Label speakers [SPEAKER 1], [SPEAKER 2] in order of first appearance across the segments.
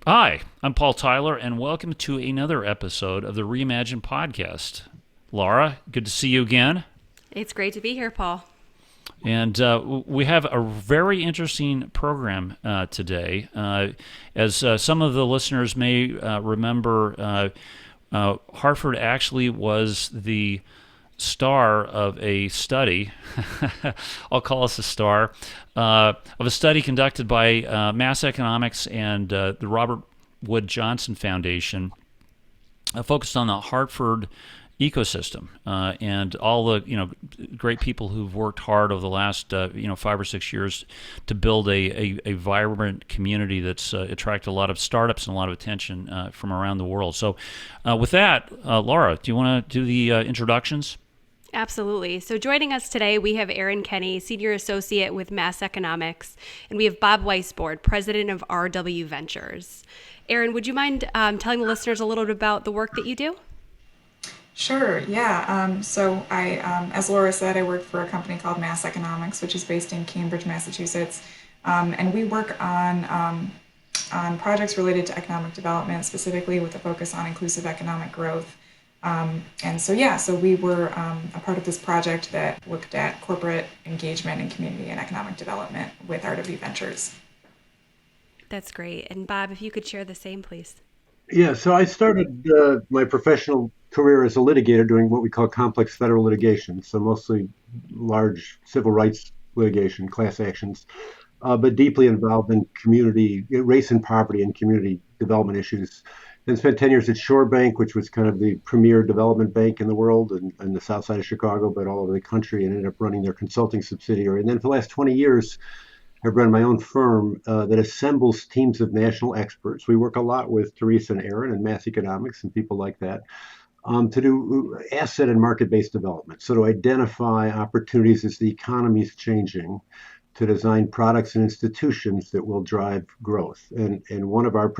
[SPEAKER 1] Hi, I'm Paul Tyler, and welcome to another episode of the Reimagine podcast. Laura, good to see you again.
[SPEAKER 2] It's great to be here, Paul.
[SPEAKER 1] And we have a very interesting program today. As some of the listeners may remember, Hartford actually was the star of a study. I'll call us a star of a study conducted by Mass Economics and the Robert Wood Johnson Foundation, focused on the Hartford ecosystem and all the great people who've worked hard over the last 5 or 6 years to build a vibrant community that's attracted a lot of startups and a lot of attention from around the world. So, with that, Laura, do you want to do the introductions?
[SPEAKER 2] Absolutely. So joining us today, we have Erin Kenney, Senior Associate with Mass Economics, and we have Bob Weissbourd, President of RW Ventures. Erin, would you mind telling the listeners a little bit about the work that you do?
[SPEAKER 3] Sure, yeah. As Laura said, I work for a company called Mass Economics, which is based in Cambridge, Massachusetts. And we work on projects related to economic development, specifically with a focus on inclusive economic growth. So we were a part of this project that looked at corporate engagement in community and economic development with RW Ventures.
[SPEAKER 2] That's great. And Bob, if you could share the same, please.
[SPEAKER 4] Yeah, so I started my professional career as a litigator doing what we call complex federal litigation, so mostly large civil rights litigation, class actions, but deeply involved in community, race and poverty and community development issues. Then spent 10 years at Shore Bank, which was kind of the premier development bank in the world and the south side of Chicago, but all over the country, and ended up running their consulting subsidiary. And then for the last 20 years, I've run my own firm that assembles teams of national experts. We work a lot with Teresa and Erin and Mass Economics and people like that to do asset and market-based development. So to identify opportunities as the economy is changing, to design products and institutions that will drive growth. And one of our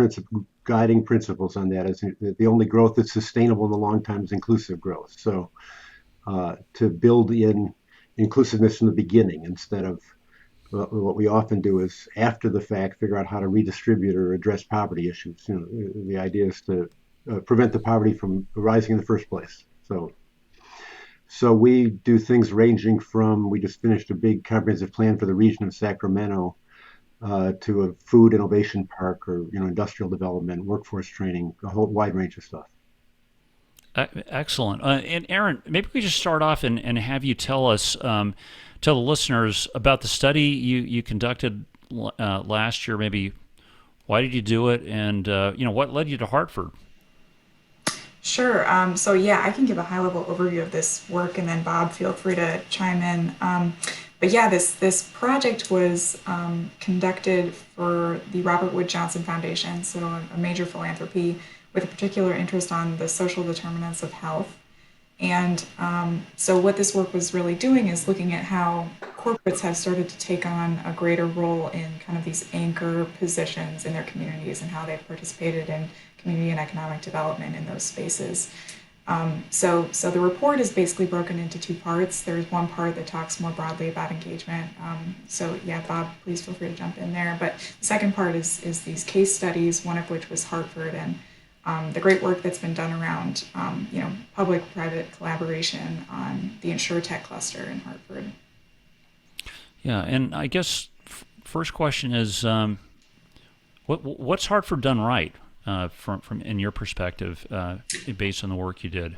[SPEAKER 4] guiding principles on that is that the only growth that's sustainable in the long time is inclusive growth. So to build in inclusiveness from the beginning instead of what we often do is after the fact figure out how to redistribute or address poverty issues. The idea is to prevent the poverty from arising in the first place. So we do things ranging from, we just finished a big comprehensive plan for the region of Sacramento to a food innovation park or industrial development, workforce training, a whole wide range of stuff.
[SPEAKER 1] Excellent. And Erin, maybe we just start off and have you tell us, tell the listeners about the study you conducted last year. Maybe why did you do it, and what led you to Hartford?
[SPEAKER 3] Sure. I can give a high-level overview of this work, and then Bob, feel free to chime in. This project was conducted for the Robert Wood Johnson Foundation, so a major philanthropy with a particular interest on the social determinants of health. And so what this work was really doing is looking at how corporates have started to take on a greater role in kind of these anchor positions in their communities and how they've participated in community and economic development in those spaces. So the report is basically broken into two parts. There's one part that talks more broadly about engagement. Bob, please feel free to jump in there. But the second part is these case studies, one of which was Hartford, and the great work that's been done around public-private collaboration on the insurtech cluster in Hartford.
[SPEAKER 1] Yeah, and I guess first question is, what's Hartford done right from in your perspective, based on the work you did?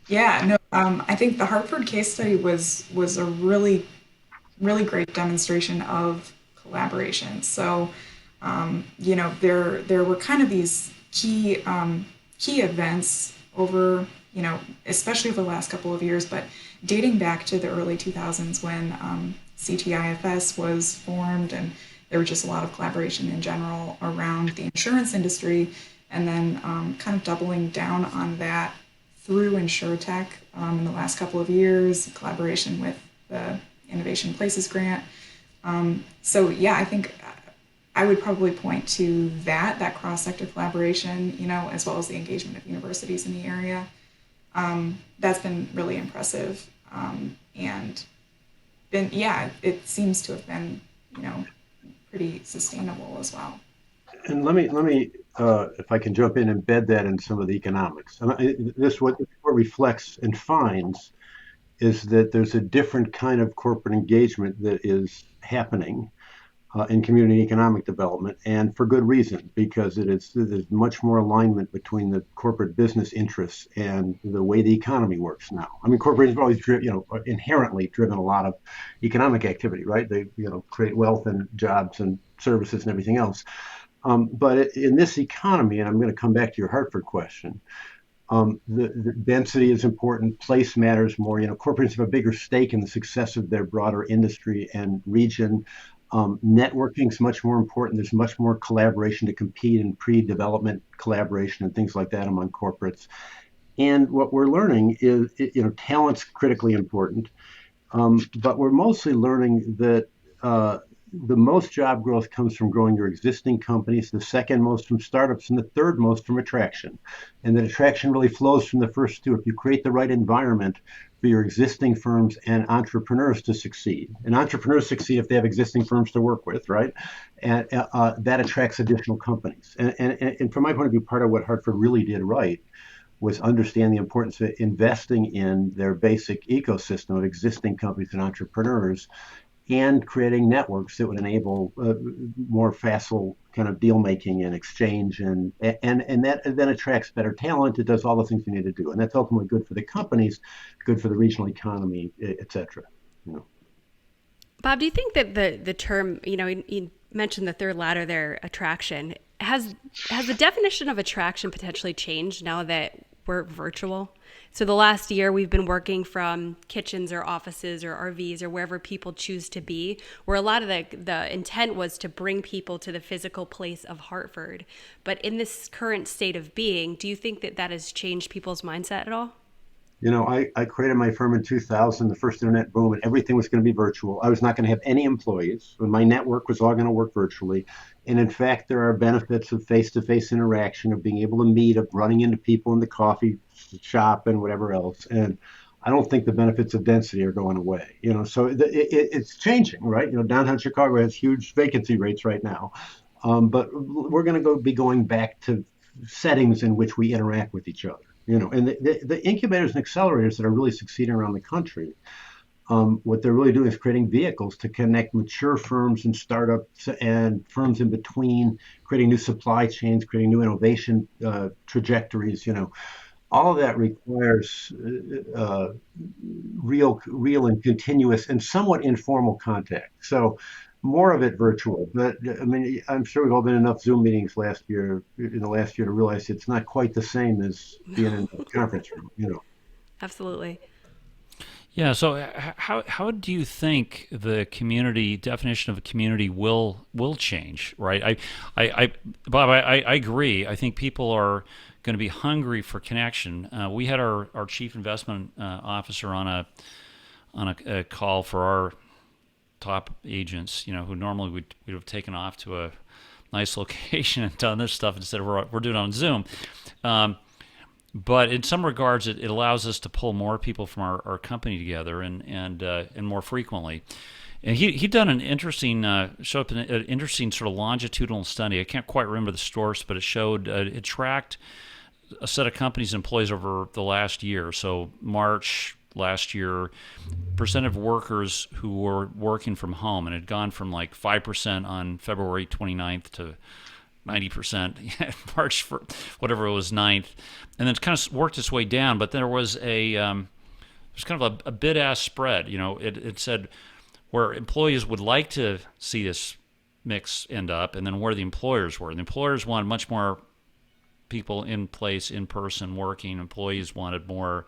[SPEAKER 3] I think the Hartford case study was a really, really great demonstration of collaboration. So, there were kind of these key events over, especially over the last couple of years, but dating back to the early 2000s when CTIFS was formed, and there was just a lot of collaboration in general around the insurance industry, and then kind of doubling down on that through insurtech in the last couple of years, collaboration with the Innovation Places grant. I think I would probably point to that cross-sector collaboration, as well as the engagement of universities in the area. That's been really impressive. It seems to have been, pretty sustainable as well.
[SPEAKER 4] And let me if I can jump in, embed that in some of the economics. What reflects and finds is that there's a different kind of corporate engagement that is happening in community economic development, and for good reason, because there's much more alignment between the corporate business interests and the way the economy works now. I mean, corporations have always inherently driven a lot of economic activity, right? They create wealth and jobs and services and everything else. But in this economy, and I'm going to come back to your Hartford question, the density is important. Place matters more. Corporations have a bigger stake in the success of their broader industry and region. Networking is much more important. There's much more collaboration to compete in pre-development collaboration and things like that among corporates. And what we're learning is, talent's critically important. But we're mostly learning that the most job growth comes from growing your existing companies, the second most from startups, and the third most from attraction. And that attraction really flows from the first two. If you create the right environment for your existing firms and entrepreneurs to succeed, and entrepreneurs succeed if they have existing firms to work with, right? And that attracts additional companies. And from my point of view, part of what Hartford really did right was understand the importance of investing in their basic ecosystem of existing companies and entrepreneurs, and creating networks that would enable more facile kind of deal making and exchange, and that then attracts better talent. It does all the things you need to do, and that's ultimately good for the companies, good for the regional economy, et cetera.
[SPEAKER 2] Bob, do you think that the term, you mentioned the third ladder there, attraction, has the definition of attraction potentially changed now that we're virtual? So the last year we've been working from kitchens or offices or RVs or wherever people choose to be, where a lot of the intent was to bring people to the physical place of Hartford. But in this current state of being, do you think that has changed people's mindset at all?
[SPEAKER 4] I created my firm in 2000, the first internet boom, and everything was going to be virtual. I was not going to have any employees. My network was all going to work virtually. And in fact, there are benefits of face-to-face interaction, of being able to meet, of running into people in the coffee shop and whatever else. And I don't think the benefits of density are going away. So it's changing, right? Downtown Chicago has huge vacancy rates right now. But we're going to be going back to settings in which we interact with each other. And the incubators and accelerators that are really succeeding around the country, what they're really doing is creating vehicles to connect mature firms and startups and firms in between, creating new supply chains, creating new innovation trajectories. All of that requires real and continuous and somewhat informal contact. So more of it virtual. But I mean, I'm sure we've all been in enough Zoom meetings in the last year to realize it's not quite the same as being in a conference room.
[SPEAKER 2] Absolutely.
[SPEAKER 1] Yeah. So how do you think the community definition of a community will change? Right. Bob, I agree. I think people are going to be hungry for connection. We had our chief investment officer on a call for our top agents, who normally we'd have taken off to a nice location and done this stuff instead of we're doing it on Zoom. But in some regards, it allows us to pull more people from our company together and more frequently. And he'd done an interesting showed up in an interesting sort of longitudinal study. I can't quite remember the source, but it showed it tracked a set of companies' employees over the last year. So March last year, percent of workers who were working from home, and it had gone from like 5% on February 29th to 90% March for whatever it was 9th, and then it's kind of worked its way down. But there was there's kind of a bid-ask spread. It said where employees would like to see this mix end up, and then where the employers were. And the employers wanted much more people in place, in person, working. Employees wanted more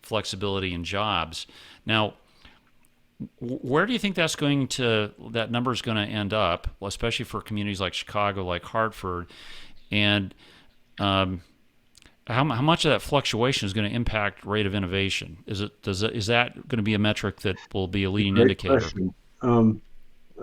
[SPEAKER 1] flexibility in jobs. Now, where do you think that number is going to end up, well, especially for communities like Chicago, like Hartford, and how much of that fluctuation is going to impact rate of innovation? Is that going to be a metric that will be a leading indicator?
[SPEAKER 4] Question.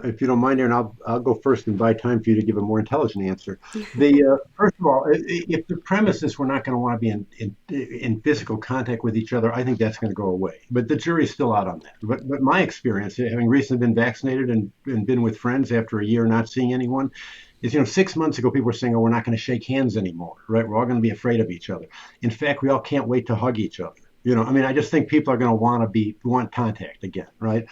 [SPEAKER 4] If you don't mind, Erin, I'll go first and buy time for you to give a more intelligent answer. First of all, if the premise is we're not going to want to be in physical contact with each other, I think that's going to go away. But the jury's still out on that. But my experience, having recently been vaccinated and been with friends after a year not seeing anyone, is, 6 months ago, people were saying, oh, we're not going to shake hands anymore, right? We're all going to be afraid of each other. In fact, we all can't wait to hug each other. I just think people are going to want contact again, right?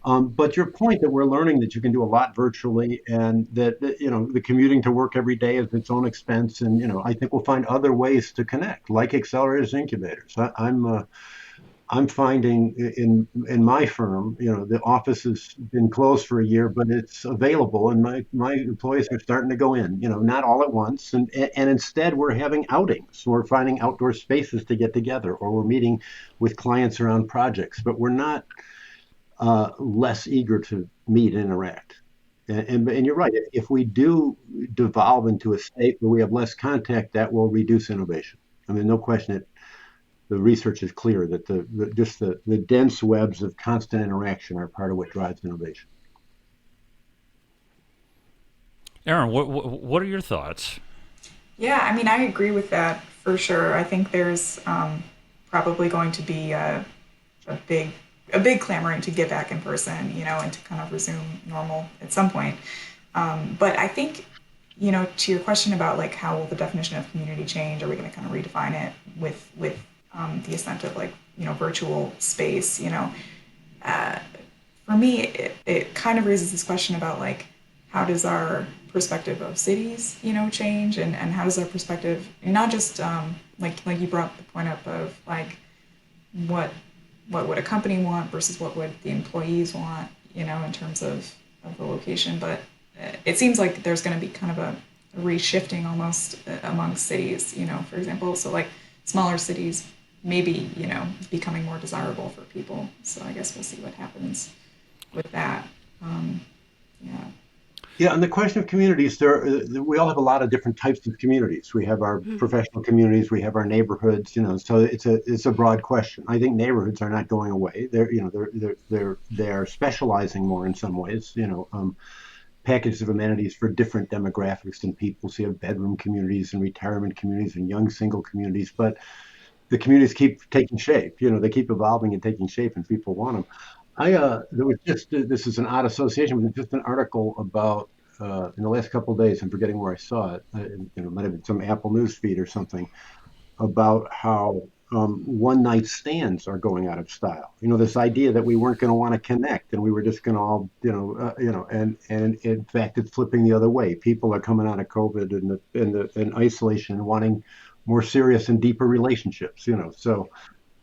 [SPEAKER 4] But your point that we're learning that you can do a lot virtually, and that the commuting to work every day is its own expense. And, I think we'll find other ways to connect, like accelerators, incubators. I'm finding in my firm, the office has been closed for a year, but it's available, and my employees are starting to go in. Not all at once, and instead we're having outings. We're finding outdoor spaces to get together, or we're meeting with clients around projects. But we're not less eager to meet and interact. And you're right. If we do devolve into a state where we have less contact, that will reduce innovation. I mean, no question that the research is clear that the dense webs of constant interaction are part of what drives innovation.
[SPEAKER 1] Erin, what are your thoughts?
[SPEAKER 3] Yeah, I mean, I agree with that for sure. I think there's probably going to be a big clamoring to get back in person, and to kind of resume normal at some point. But I think, to your question about like how will the definition of community change? Are we going to kind of redefine it with the ascent of like virtual space? For me, it kind of raises this question about like how does our perspective of cities change, and how does our perspective, and not just like you brought the point up of like what would a company want versus what would the employees want, in terms of the location. But it seems like there's going to be kind of a reshifting almost among cities, for example. So like smaller cities maybe, becoming more desirable for people. So I guess we'll see what happens with that. Yeah.
[SPEAKER 4] Yeah, and the question of communities, we all have a lot of different types of communities. We have our professional communities, we have our neighborhoods, so it's a broad question. I think neighborhoods are not going away. They're specializing more in some ways, packages of amenities for different demographics and people. So you have bedroom communities and retirement communities and young single communities, but the communities keep taking shape. They keep evolving and taking shape, and people want them. There was just, this is an odd association, but there's just an article about, in the last couple of days, I'm forgetting where I saw it, it might have been some Apple News feed or something, about how one night stands are going out of style. This idea that we weren't going to want to connect and we were just going to all, and in fact, it's flipping the other way. People are coming out of COVID and isolation and wanting more serious and deeper relationships, So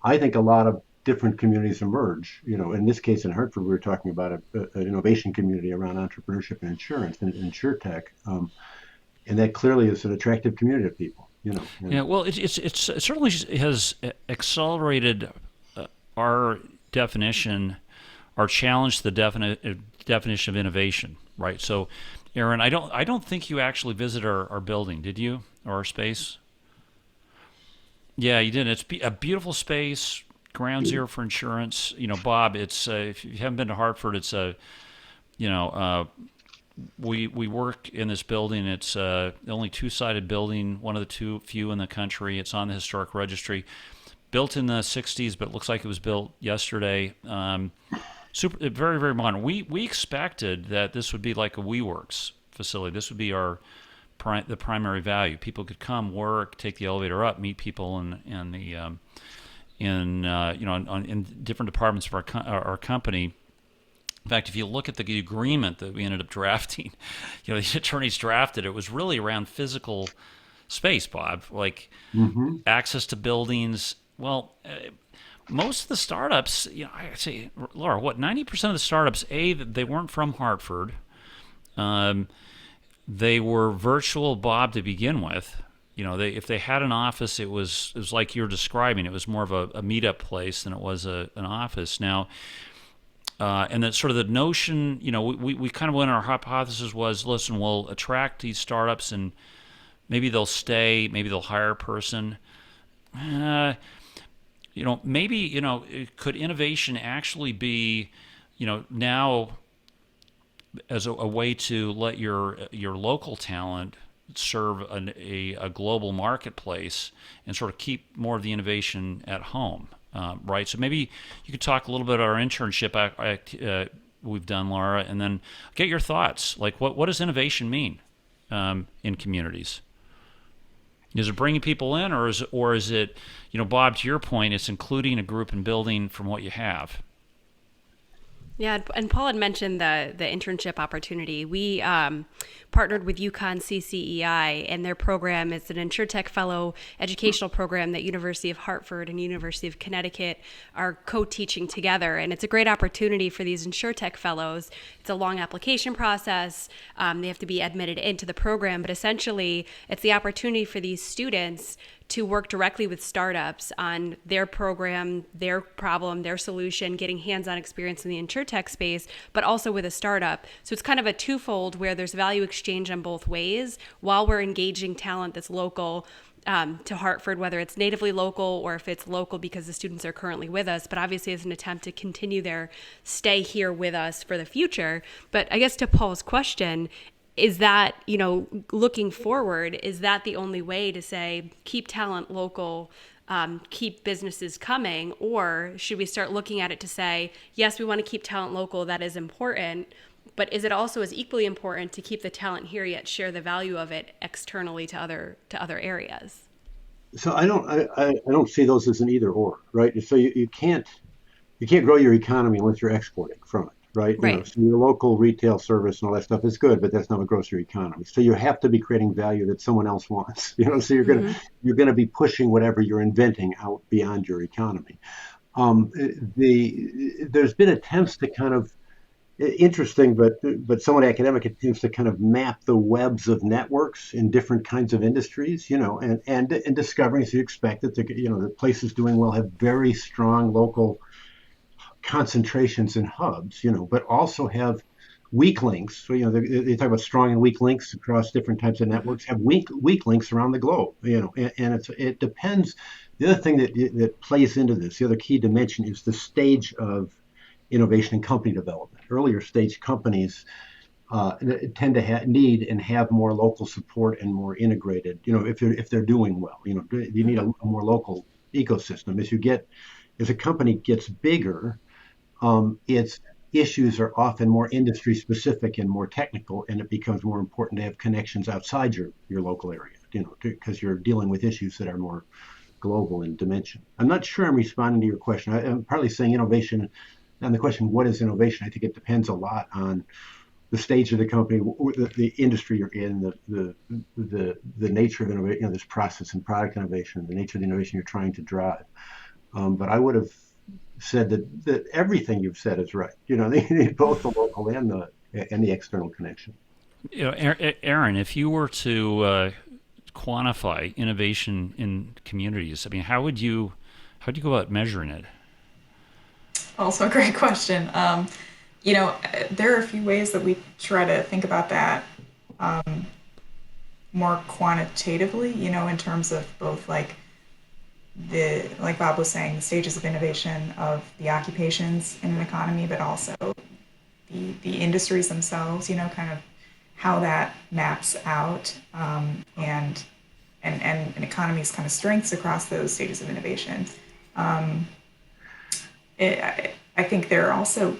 [SPEAKER 4] I think a lot of different communities emerge. In this case in Hartford, we were talking about an innovation community around entrepreneurship and insurance and insurtech, and that clearly is an attractive community of people.
[SPEAKER 1] Yeah, well, it certainly has accelerated our definition, our challenge to the definition of innovation, right? So, Erin, I don't think you actually visited our building, did you, or our space? Yeah, you did. It's a beautiful space, ground zero for insurance. Bob, it's if you haven't been to Hartford, it's we work in this building. It's the only two-sided building, one of the few in the country. It's on the historic registry. Built in the '60s, but looks like it was built yesterday. Super, very, very modern. We expected that this would be like a WeWorks facility. This would be the primary value. People could come, work, take the elevator up, meet people in different departments of our company. In fact, if you look at the agreement that we ended up drafting, the attorneys drafted, it was really around physical space, Bob, like access to buildings. Well, most of the startups, I say, Laura, 90% of the startups, they weren't from Hartford. They were virtual, Bob, to begin with. If they had an office, it was like you're describing. It was more of a meetup place than it was an office. Now, and that sort of the notion, we kind of went, our hypothesis was, listen, we'll attract these startups and maybe they'll stay, maybe they'll hire a person. Maybe, could innovation actually be, now as a way to let your local talent serve a global marketplace and sort of keep more of the innovation at home, right? So maybe you could talk a little bit about our internship we've done, Laura, and then get your thoughts. Like, what does innovation mean? in communities? Is it bringing people in, or is it, Bob, to your point, it's including a group and building from what you have?
[SPEAKER 2] Yeah, and Paul had mentioned the internship opportunity. We partnered with UConn CCEI, and their program is an InsurTech Fellow educational program that University of Hartford and University of Connecticut are co-teaching together. And it's a great opportunity for these InsurTech Fellows. It's a long application process. They have to be admitted into the program, but essentially it's the opportunity for these students to work directly with startups on their program, their problem, their solution, getting hands-on experience in the insurtech space, but also with a startup. So it's kind of a twofold where there's value exchange on both ways while we're engaging talent that's local to Hartford, whether it's natively local or if it's local because the students are currently with us, but obviously as an attempt to continue their stay here with us for the future. But I guess to Paul's question, is that, looking forward, is that the only way to say, keep talent local, keep businesses coming? Or should we start looking at it to say, yes, we want to keep talent local, that is important, but is it also as equally important to keep the talent here yet share the value of it externally to other areas?
[SPEAKER 4] So I don't see those as an either or, right? So you can't grow your economy unless you're exporting from it. Right.
[SPEAKER 2] Right.
[SPEAKER 4] So your local retail service and all that stuff is good, but that's not what grows your economy. So you have to be creating value that someone else wants. So you're gonna be pushing whatever you're inventing out beyond your economy. There's been attempts to kind of interesting, but somewhat academic attempts to kind of map the webs of networks in different kinds of industries. And discovering, as you expect, that the places doing well have very strong local concentrations and hubs, but also have weak links. So, they talk about strong and weak links across different types of networks, have weak links around the globe, and it depends. The other thing that plays into this, the other key dimension, is the stage of innovation and company development. Earlier stage companies tend to need and have more local support and more integrated, if they're doing well, you need a more local ecosystem. As a company gets bigger, its issues are often more industry specific and more technical, and it becomes more important to have connections outside your local area, because you're dealing with issues that are more global in dimension. I'm not sure I'm responding to your question. I'm partly saying innovation, and the question, what is innovation? I think it depends a lot on the stage of the company, the industry you're in, the nature of innovation, this process and product innovation, the nature of the innovation you're trying to drive. But I would have said that everything you've said is right. They need both the local and the external connection.
[SPEAKER 1] Erin, if you were to quantify innovation in communities, how would you go about measuring it?
[SPEAKER 3] Also a great question. There are a few ways that we try to think about that more quantitatively, in terms of both like Bob was saying, the stages of innovation of the occupations in an economy, but also the industries themselves, kind of how that maps out, and an economy's kind of strengths across those stages of innovation. I think there are also,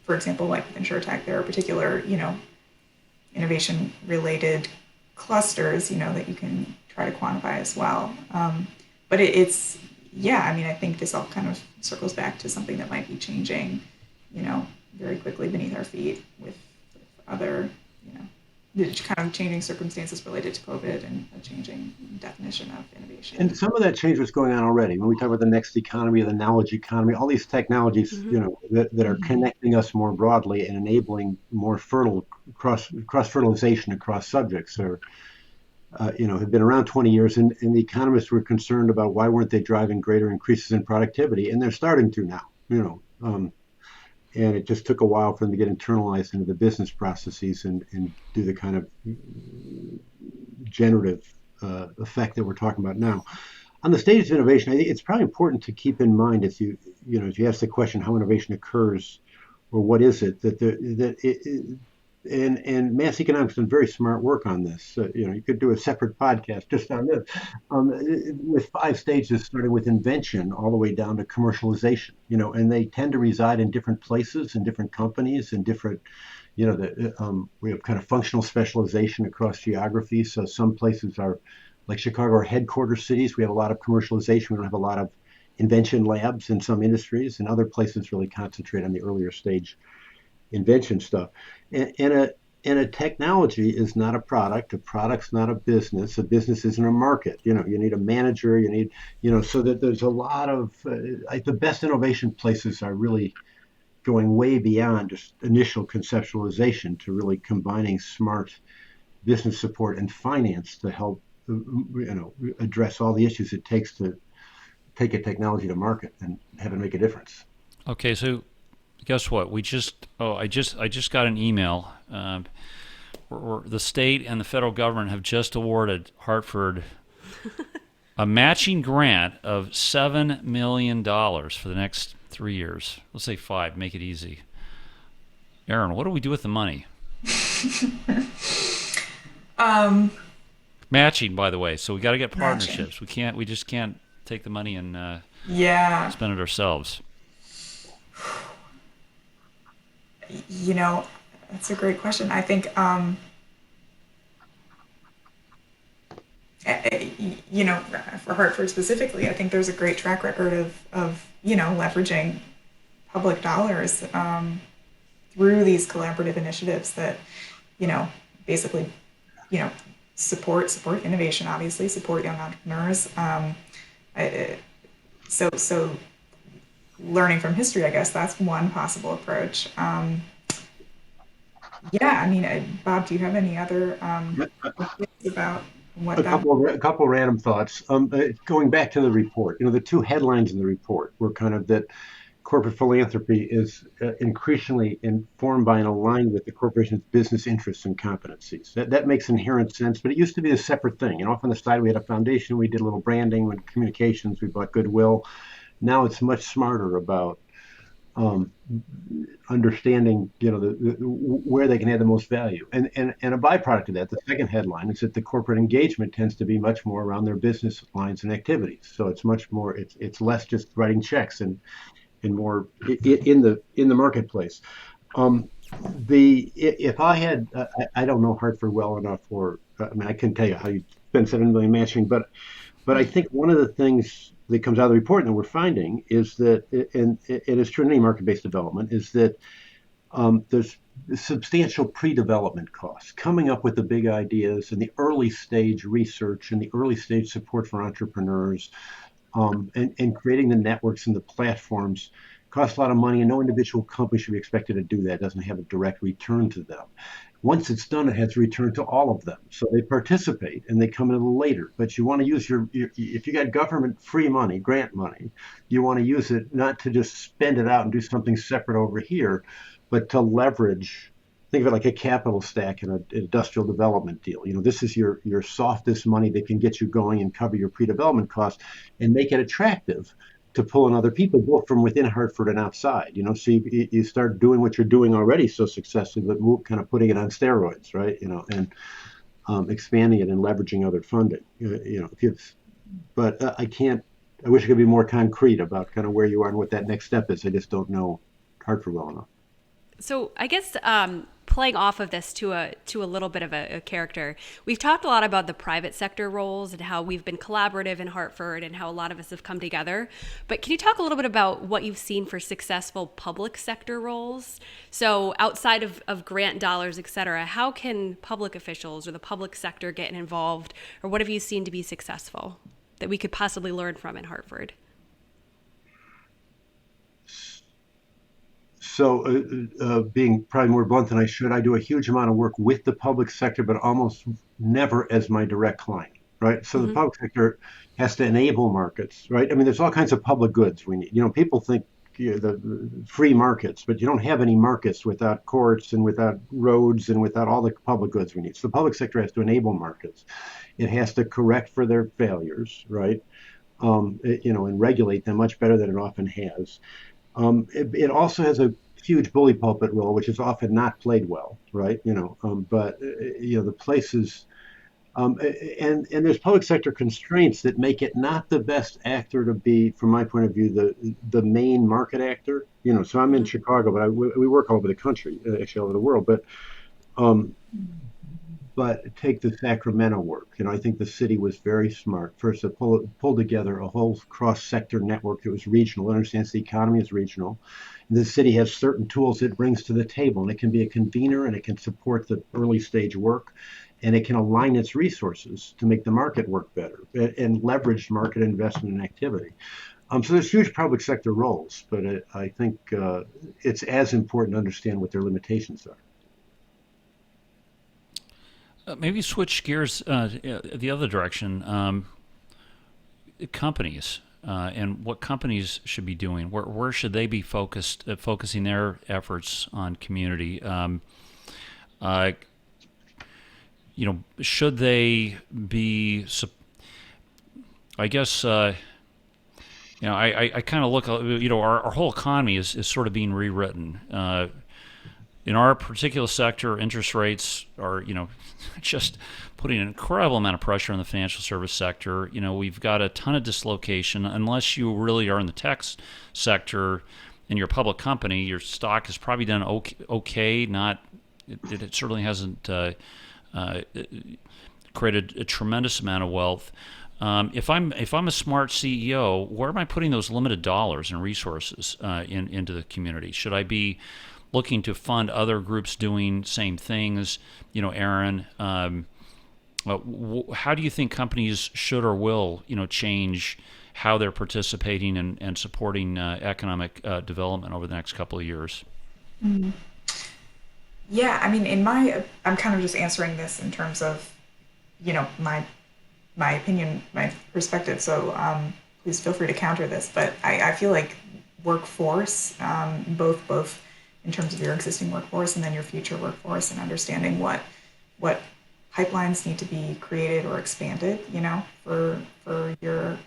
[SPEAKER 3] for example, like with InsurTech, there are particular, innovation related clusters, that you can try to quantify as well. But I think this all kind of circles back to something that might be changing, very quickly beneath our feet with other, the kind of changing circumstances related to COVID and a changing definition of innovation.
[SPEAKER 4] And some of that change was going on already. When we talk about the next economy, the knowledge economy, all these technologies, that are connecting us more broadly and enabling more fertile cross-fertilization across subjects have been around 20 years, and the economists were concerned about why weren't they driving greater increases in productivity, and they're starting to now, and it just took a while for them to get internalized into the business processes and do the kind of generative effect that we're talking about now. On the stages of innovation, I think it's probably important to keep in mind, as you ask the question how innovation occurs or what is it, and mass economics has done very smart work on this. You could do a separate podcast just on this, with 5 stages, starting with invention all the way down to commercialization. And they tend to reside in different places, in different companies, in different, we have kind of functional specialization across geography. So some places are like Chicago are headquarters cities. We have a lot of commercialization. We don't have a lot of invention labs in some industries, and other places really concentrate on the earlier stage invention stuff. And a technology is not a product. A product's not a business. A business isn't a market. You need a manager. You need, so that there's a lot of the best innovation places are really going way beyond just initial conceptualization to really combining smart business support and finance to help, address all the issues it takes to take a technology to market and have it make a difference.
[SPEAKER 1] Okay, so guess what? I just got an email. Where the state and the federal government have just awarded Hartford a matching grant of $7 million for the next 3 years. Let's say 5, make it easy. Erin, what do we do with the money? Matching, by the way, so we got to get partnerships. We just can't take the money and spend it ourselves.
[SPEAKER 3] That's a great question. I think, for Hartford specifically, I think there's a great track record of leveraging public dollars through these collaborative initiatives that, basically, support innovation, obviously, support young entrepreneurs. So learning from history, I guess that's one possible approach. Bob, do you have any other ideas about what
[SPEAKER 4] A couple random thoughts. Going back to the report, the two headlines in the report were kind of that corporate philanthropy is increasingly informed by and aligned with the corporation's business interests and competencies. That makes inherent sense, but it used to be a separate thing. Off on the side, we had a foundation, we did a little branding, we communications, we bought goodwill. Now it's much smarter about understanding, where they can add the most value. And a byproduct of that, the second headline, is that the corporate engagement tends to be much more around their business lines and activities. So it's much more, it's less just writing checks and more in the marketplace. If I had, I don't know Hartford well enough, I couldn't tell you how you spend $7 million matching, but I think one of the things that comes out of the report and that we're finding is that, and it is true in any market-based development, is that there's substantial pre-development costs, coming up with the big ideas and the early stage research and the early stage support for entrepreneurs, and creating the networks and the platforms costs a lot of money, and no individual company should be expected to do that. It doesn't have a direct return to them. Once it's done, it has a return to all of them. So they participate and they come in a little later. But you want to use if you got government free money, grant money, you want to use it not to just spend it out and do something separate over here, but to leverage. Think of it like a capital stack in an industrial development deal. This is your softest money that can get you going and cover your pre-development costs and make it attractive to pull in other people, both from within Hartford and outside. So you start doing what you're doing already so successfully, but kind of putting it on steroids, right? And expanding it and leveraging other funding. But I can't. I wish I could be more concrete about kind of where you are and what that next step is. I just don't know Hartford well enough.
[SPEAKER 2] So I guess playing off of this to a little bit of a character, we've talked a lot about the private sector roles and how we've been collaborative in Hartford and how a lot of us have come together. But can you talk a little bit about what you've seen for successful public sector roles? So outside of grant dollars, et cetera, how can public officials or the public sector get involved, or what have you seen to be successful that we could possibly learn from in Hartford?
[SPEAKER 4] So being probably more blunt than I should, I do a huge amount of work with the public sector, but almost never as my direct client, right? So the public sector has to enable markets, right? I mean, there's all kinds of public goods we need. People think the free markets, but you don't have any markets without courts and without roads and without all the public goods we need. So the public sector has to enable markets. It has to correct for their failures, right? And regulate them much better than it often has. It also has a huge bully pulpit role, which is often not played well, right? But the places And there's public sector constraints that make it not the best actor to be, from my point of view, the main market actor. So I'm in
[SPEAKER 2] Mhm.
[SPEAKER 4] Chicago, but we work all over the country, actually all over the world. Um, but take the Sacramento work. I think the city was very smart. First, to pull together a whole cross-sector network that was regional. It understands the economy is regional. The city has certain tools it brings to the table, and it can be a convener, and it can support the early stage work, and it can align its resources to make the market work better and leverage market investment and activity. So there's huge public sector roles, but I think it's as important to understand what their limitations are.
[SPEAKER 1] Maybe switch gears the other direction. Companies and what companies should be doing. Where should they be focusing their efforts on community? Uh, should they be? I guess. I kind of look. Our whole economy is sort of being rewritten. In our particular sector, interest rates are, just putting an incredible amount of pressure on the financial service sector. We've got a ton of dislocation. Unless you really are in the tech sector in your public company, your stock has probably done okay. Not, it certainly hasn't created a tremendous amount of wealth. If I'm a smart CEO, where am I putting those limited dollars and resources into the community? Should I be looking to fund other groups doing same things? Erin, how do you think companies should or will, change how they're participating and supporting economic development over the next couple of years?
[SPEAKER 3] Mhm. Yeah, I mean, I'm kind of just answering this in terms of, my opinion, my perspective. So please feel free to counter this. But I feel like workforce, both in terms of your existing workforce and then your future workforce, and understanding what pipelines need to be created or expanded, for your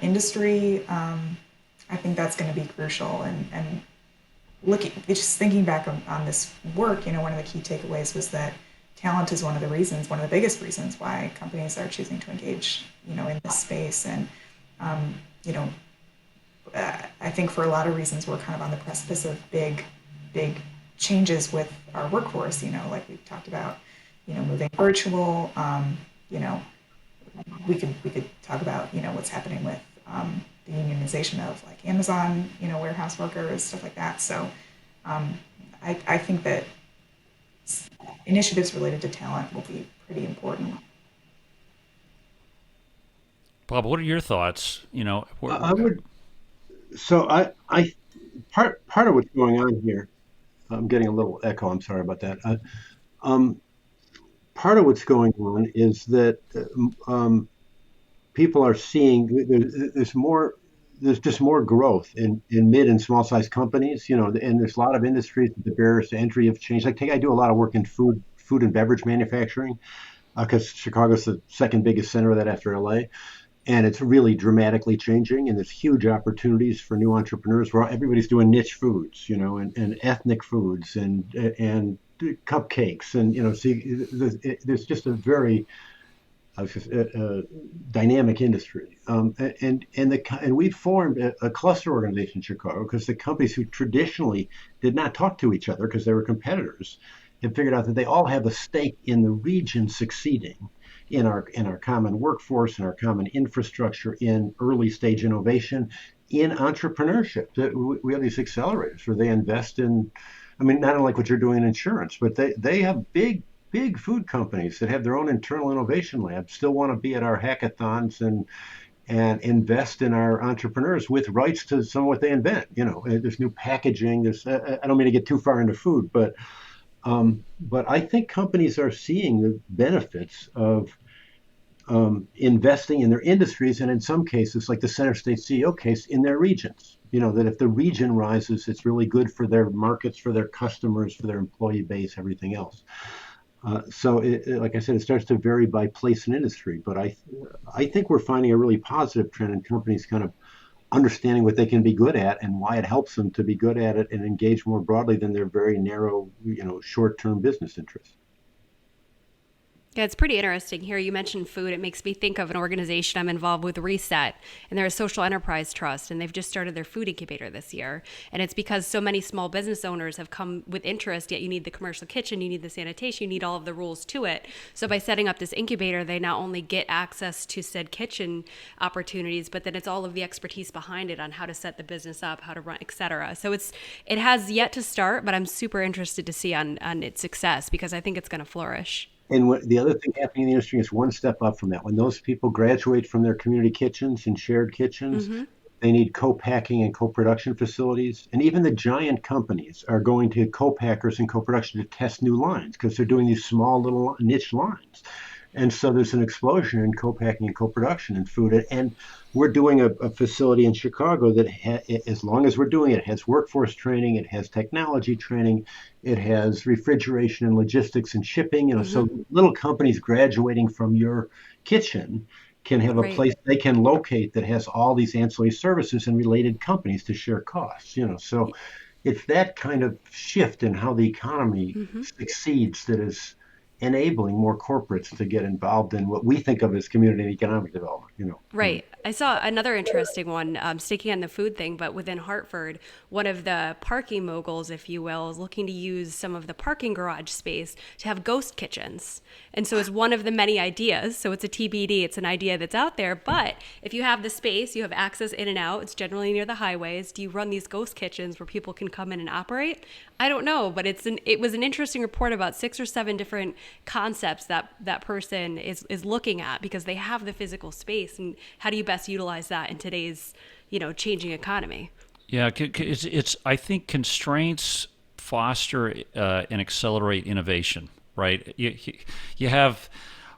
[SPEAKER 3] industry. I think that's going to be crucial. And looking, just thinking back on this work, one of the key takeaways was that talent is one of the biggest reasons why companies are choosing to engage, in this space. And, um, you know, I think for a lot of reasons, we're kind of on the precipice of big changes with our workforce, like we've talked about, moving virtual. You know, we could talk about, what's happening with the unionization of like Amazon, warehouse workers, stuff like that. So I think that initiatives related to talent will be pretty important.
[SPEAKER 1] Bob, what are your thoughts?
[SPEAKER 4] I would. So I part of what's going on here. I'm getting a little echo. I'm sorry about that. Um, Part of what's going on is that people are seeing there's more. There's just more growth in mid and small sized companies, and there's a lot of industries that the barriers to entry have changed. I do a lot of work in food and beverage manufacturing because Chicago's the second biggest center of that after LA, and it's really dramatically changing. And there's huge opportunities for new entrepreneurs where everybody's doing niche foods, and ethnic foods and cupcakes, and so there's just a very dynamic industry. And we formed a cluster organization in Chicago because the companies who traditionally did not talk to each other because they were competitors have figured out that they all have a stake in the region succeeding in our common workforce, in our common infrastructure, in early stage innovation, in entrepreneurship. We have these accelerators where they invest in. I mean, not unlike what you're doing in insurance, but they have big food companies that have their own internal innovation labs still want to be at our hackathons and invest in our entrepreneurs with rights to some of what they invent. There's new packaging. I don't mean to get too far into food, but I think companies are seeing the benefits of investing in their industries, and in some cases, like the Center State CEO case, in their regions. That if the region rises, it's really good for their markets, for their customers, for their employee base, everything else. So, like I said, it starts to vary by place and industry. But I think we're finding a really positive trend in companies kind of understanding what they can be good at and why it helps them to be good at it and engage more broadly than their very narrow, short-term business interests.
[SPEAKER 2] Yeah, it's pretty interesting here. You mentioned food. It makes me think of an organization I'm involved with, Reset, and they're a social enterprise trust, and they've just started their food incubator this year. And it's because so many small business owners have come with interest, yet you need the commercial kitchen, you need the sanitation, you need all of the rules to it. So by setting up this incubator, they not only get access to said kitchen opportunities, but then it's all of the expertise behind it on how to set the business up, how to run, et cetera. So it has yet to start, but I'm super interested to see on its success because I think it's going to flourish.
[SPEAKER 4] And the other thing happening in the industry is one step up from that. When those people graduate from their community kitchens and shared kitchens,
[SPEAKER 2] Mm-hmm.
[SPEAKER 4] they need co-packing and co-production facilities. And even the giant companies are going to co-packers and co-production to test new lines because they're doing these small little niche lines. And so there's an explosion in co-packing and co-production in food. And we're doing a facility in Chicago that, as long as we're doing it, it has workforce training, it has technology training, it has refrigeration and logistics and shipping.
[SPEAKER 2] Mm-hmm.
[SPEAKER 4] So little companies graduating from your kitchen can have a
[SPEAKER 2] Right.
[SPEAKER 4] place they can locate that has all these ancillary services and related companies to share costs. So it's that kind of shift in how the economy
[SPEAKER 2] Mm-hmm.
[SPEAKER 4] succeeds that is enabling more corporates to get involved in what we think of as community and economic development.
[SPEAKER 2] Right. I saw another interesting one, sticking on the food thing, but within Hartford, one of the parking moguls, if you will, is looking to use some of the parking garage space to have ghost kitchens. And so it's one of the many ideas. So it's a TBD, it's an idea that's out there. But if you have the space, you have access in and out, it's generally near the highways. Do you run these ghost kitchens where people can come in and operate? I don't know, but it was an interesting report about 6 or 7 different concepts that person is looking at because they have the physical space, and how do you best utilize that in today's changing economy?
[SPEAKER 1] Yeah, it's I think constraints foster and accelerate innovation, right? You have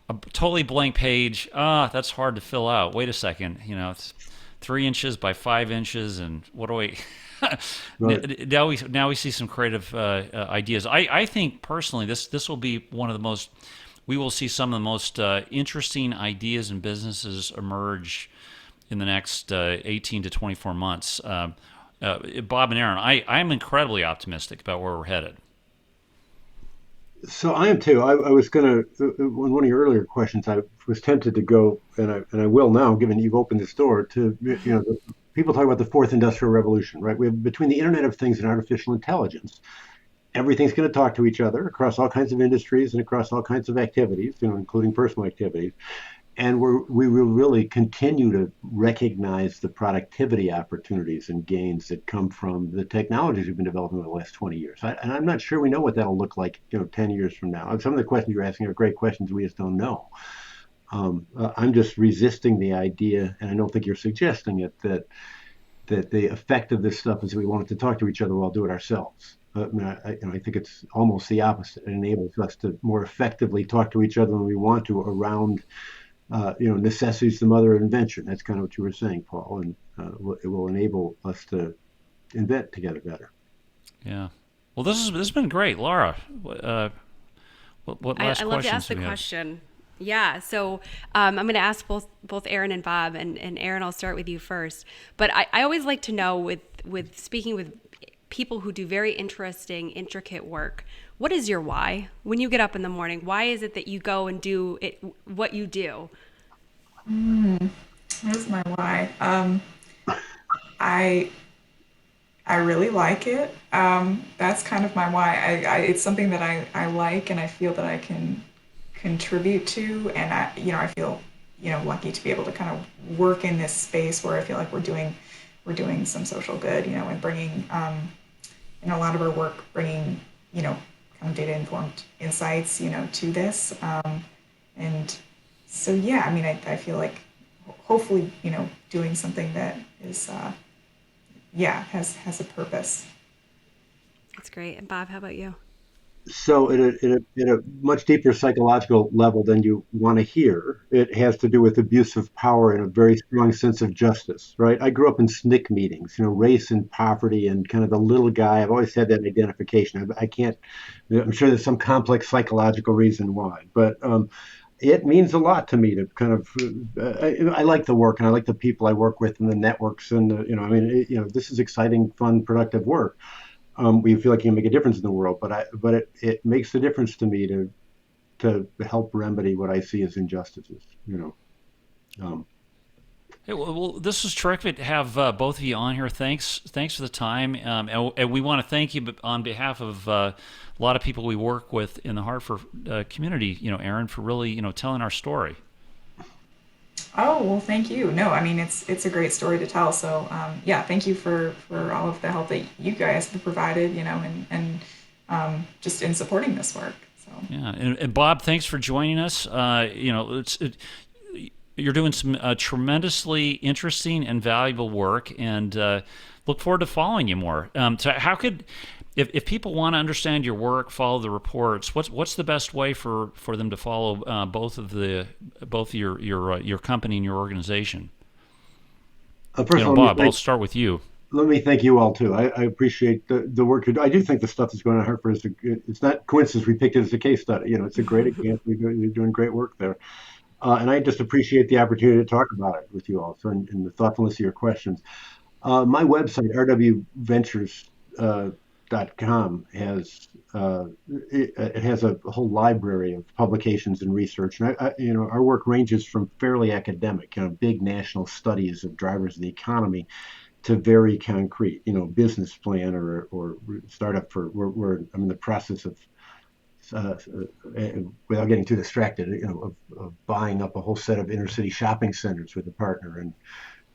[SPEAKER 1] a totally blank page. That's hard to fill out. Wait a second, it's 3 inches by 5 inches, and what do we?
[SPEAKER 4] Right.
[SPEAKER 1] now we see some creative ideas. I think personally this will be one of the most. We will see some of the most interesting ideas and businesses emerge in the next 18 to 24 months. Bob and Erin, I'm incredibly optimistic about where we're headed.
[SPEAKER 4] So I am too. I was going to, on one of your earlier questions, I was tempted to go, and I will now, given you've opened this door, to, people talk about the fourth industrial revolution, right? We have between the Internet of Things and artificial intelligence, everything's going to talk to each other across all kinds of industries and across all kinds of activities, including personal activities. And we will really continue to recognize the productivity opportunities and gains that come from the technologies we've been developing over the last 20 years. And I'm not sure we know what that'll look like, 10 years from now. And some of the questions you're asking are great questions. We just don't know. I'm just resisting the idea, and I don't think you're suggesting it, that the effect of this stuff is we want it to talk to each other. We'll do it ourselves. I think it's almost the opposite. It enables us to more effectively talk to each other when we want to around necessity is the mother of invention. That's kind of what you were saying, Paul, and it will enable us to invent together better.
[SPEAKER 1] Yeah. Well, this has been great, Laura. What last
[SPEAKER 2] I love to
[SPEAKER 1] questions
[SPEAKER 2] ask the
[SPEAKER 1] do we have?
[SPEAKER 2] question. Yeah, so I'm going to ask both Erin and Bob, and Erin, I'll start with you first. But I always like to know, with speaking with people who do very interesting, intricate work, what is your why? When you get up in the morning, why is it that you go and do it, what you do?
[SPEAKER 3] What is my why? I I really like it. That's kind of my why. It's something that I like and I feel that I can contribute to, and I feel lucky to be able to kind of work in this space where I feel like we're doing some social good, and bringing in a lot of our work, bringing kind of data informed insights, to this, and so yeah, I mean, I feel like hopefully, doing something that is yeah, has a purpose.
[SPEAKER 2] That's great. And Bob, how about you?
[SPEAKER 4] So, at a much deeper psychological level than you want to hear, it has to do with abuse of power and a very strong sense of justice, right? I grew up in SNCC meetings, race and poverty and kind of the little guy. I've always had that identification. I can't, I'm sure there's some complex psychological reason why, but it means a lot to me to kind of, I like the work and I like the people I work with and the networks and, this is exciting, fun, productive work. We feel like you can make a difference in the world, but it makes a difference to me to to help remedy what I see as injustices.
[SPEAKER 1] Hey, well, this was terrific to have both of you on here. Thanks for the time, and we want to thank you on behalf of a lot of people we work with in the Hartford community. Erin, for really telling our story.
[SPEAKER 3] Oh, well, thank you. No, I mean, it's a great story to tell. So, yeah, thank you for all of the help that you guys have provided, and just in supporting this work. So,
[SPEAKER 1] Yeah, and Bob, thanks for joining us. You're doing some tremendously interesting and valuable work, and look forward to following you more. So, if people want to understand your work, follow the reports, what's the best way for them to follow both your company and your organization? Bob, I'll start with you.
[SPEAKER 4] Let me thank you all too. I appreciate the work you do. I do think the stuff that's going on at Hartford it's not coincidence we picked it as a case study. It's a great example. You're doing great work there. And I just appreciate the opportunity to talk about it with you all, and the thoughtfulness of your questions. My website, rwventures.com, has a whole library of publications and research. And our work ranges from fairly academic, big national studies of drivers of the economy, to very concrete, business plan or startup I'm in the process of. Without getting too distracted, of buying up a whole set of inner city shopping centers with a partner and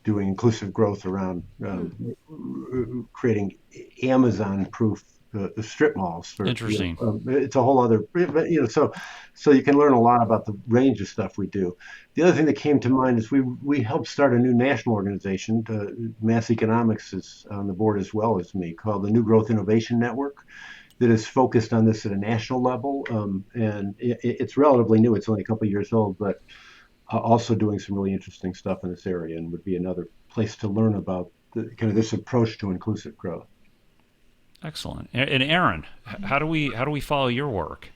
[SPEAKER 4] doing inclusive growth around creating Amazon-proof strip malls.
[SPEAKER 1] Interesting.
[SPEAKER 4] It's a whole other, so you can learn a lot about the range of stuff we do. The other thing that came to mind is we helped start a new national organization. Mass Economics is on the board as well as me, called the New Growth Innovation Network, that is focused on this at a national level, and it's relatively new. It's only a couple of years old, but also doing some really interesting stuff in this area, and would be another place to learn about this approach to inclusive growth.
[SPEAKER 1] Excellent. And Erin, how do we follow your work?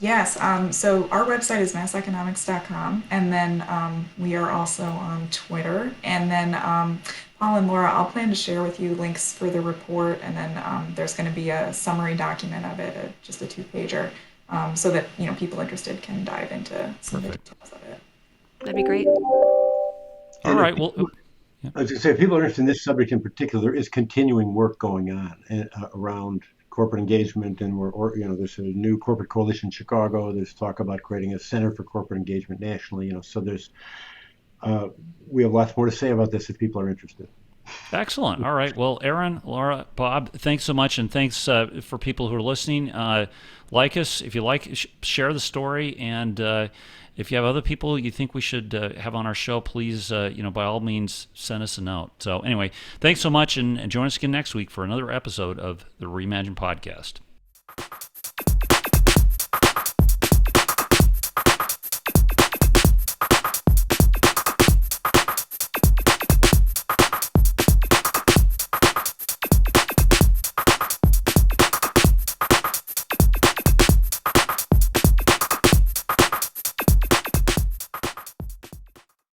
[SPEAKER 3] yes, so our website is masseconomics.com, and then we are also on Twitter. And then Paul and Laura, I'll plan to share with you links for the report, and then there's going to be a summary document of it, just a 2-pager, so that people interested can dive into some of the details of it.
[SPEAKER 2] That'd be great.
[SPEAKER 1] All right. Well,
[SPEAKER 4] I was going to say, if people are interested in this subject in particular, there is continuing work going on around corporate engagement, and there's a new corporate coalition in Chicago. There's talk about creating a center for corporate engagement nationally. So we have lots more to say about this if people are interested.
[SPEAKER 1] Excellent. All right. Well, Erin, Laura, Bob, thanks so much, and thanks for people who are listening. Like us, if you like, share the story, and if you have other people you think we should have on our show, please, by all means, send us a note. So anyway, thanks so much, and join us again next week for another episode of the Reimagine Podcast.